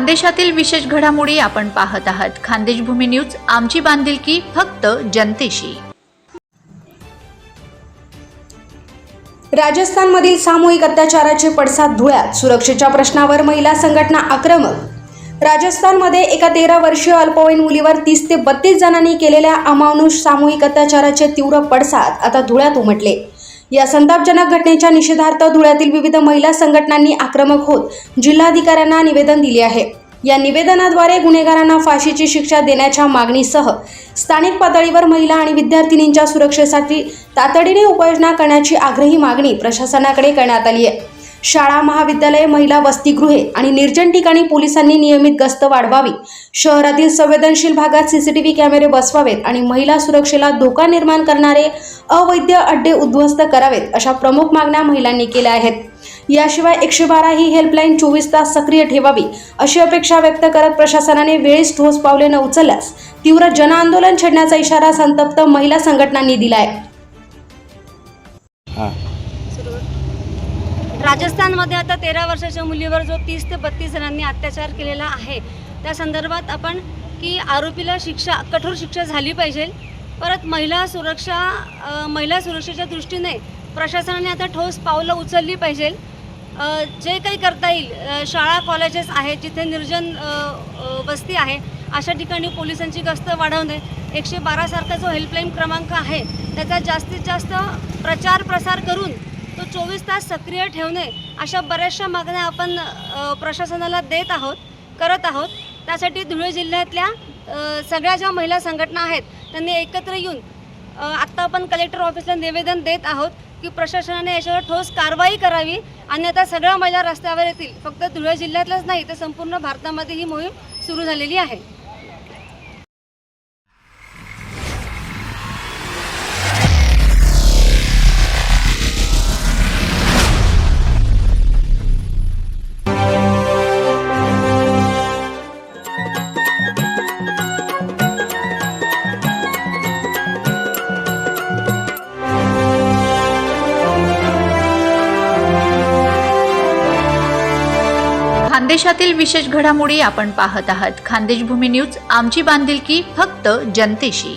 खानदेशातील विशेष घडामोडी आपण पाहत आहात. खानदेश भूमी न्यूज, आमची बांधिलकी फक्त जनतेशी. राजस्थानमधील सामूहिक अत्याचाराचे पडसाद धुळ्यात. सुरक्षेच्या प्रश्नावर महिला संघटना आक्रमक. राजस्थानमध्ये एका 13 वर्षीय अल्पवयीन मुलीवर 30 ते 32 जणांनी केलेल्या अमानुष सामूहिक अत्याचाराचे तीव्र पडसाद आता धुळ्यात उमटले. या संतापजनक घटनेच्या निषेधार्थ धुळ्यातील विविध महिला संघटनांनी आक्रमक होत जिल्हाधिकाऱ्यांना निवेदन दिले आहे. या निवेदनाद्वारे गुन्हेगारांना फाशीची शिक्षा देण्याच्या मागणीसह स्थानिक पातळीवर महिला आणि विद्यार्थिनींच्या सुरक्षेसाठी तातडीने उपाययोजना करण्याची आग्रही मागणी प्रशासनाकडे करण्यात आली आहे. शाळा, महाविद्यालये, महिला वसतिगृहे आणि निर्जन ठिकाणी पोलिसांनी नियमित गस्त वाढवावी. शहरातील संवेदनशील भागात सीसीटीव्ही कॅमेरे बसवावेत आणि महिला सुरक्षेला धोका निर्माण करणारे अवैध अड्डे उद्ध्वस्त करावेत, अशा प्रमुख मागण्या महिलांनी केल्या आहेत. याशिवाय 112 ही हेल्पलाईन 24 तास सक्रिय ठेवावी, अशी अपेक्षा व्यक्त करत प्रशासनाने वेळीच ठोस पावले न उचलल्यास तीव्र जनआंदोलन छेडण्याचा इशारा संतप्त महिला संघटनांनी दिला आहे. राजस्थानमध्ये आता 13 वर्षाच्या मुलीवर जो 30 ते 32 जणांनी अत्याचार केलेला आहे, त्या संदर्भात आपण की आरोपीला कठोर शिक्षा झाली पाहिजे. परत महिला सुरक्षेच्या दृष्टीने प्रशासनाने आता ठोस पावलं उचलली पाहिजे. जे काही करता येईल, शाळा कॉलेजेस आहेत जिथे निर्जन वस्ती आहे अशा ठिकाणी पोलिसांची गस्त वाढवणे, 112 सारखा जो हेल्पलाईन क्रमांक आहे त्याचा जास्तीत जास्त प्रचार प्रसार करून तो 24 तास सक्रिय ठेवणे, अशा बऱ्याचशा मागण्या आपण प्रशासनाला करत आहोत. त्यासाठी धुळे जिल्ह्यातल्या सगळ्या ज्या महिला संघटना आहेत त्यांनी एकत्र येऊन आत्ता आपण कलेक्टर ऑफिसला निवेदन देत आहोत की प्रशासनाने याच्यावर ठोस कारवाई करावी आणि आता सगळ्या महिला रस्त्यावर येतील. फक्त धुळे जिल्ह्यातलंच नाही तर संपूर्ण भारतामध्ये ही मोहीम सुरू झालेली आहे. खानदेशातील विशेष घडामोडी आपण पाहत आहात. खानदेश भूमी न्यूज, आमची बांधिलकी फक्त जनतेशी.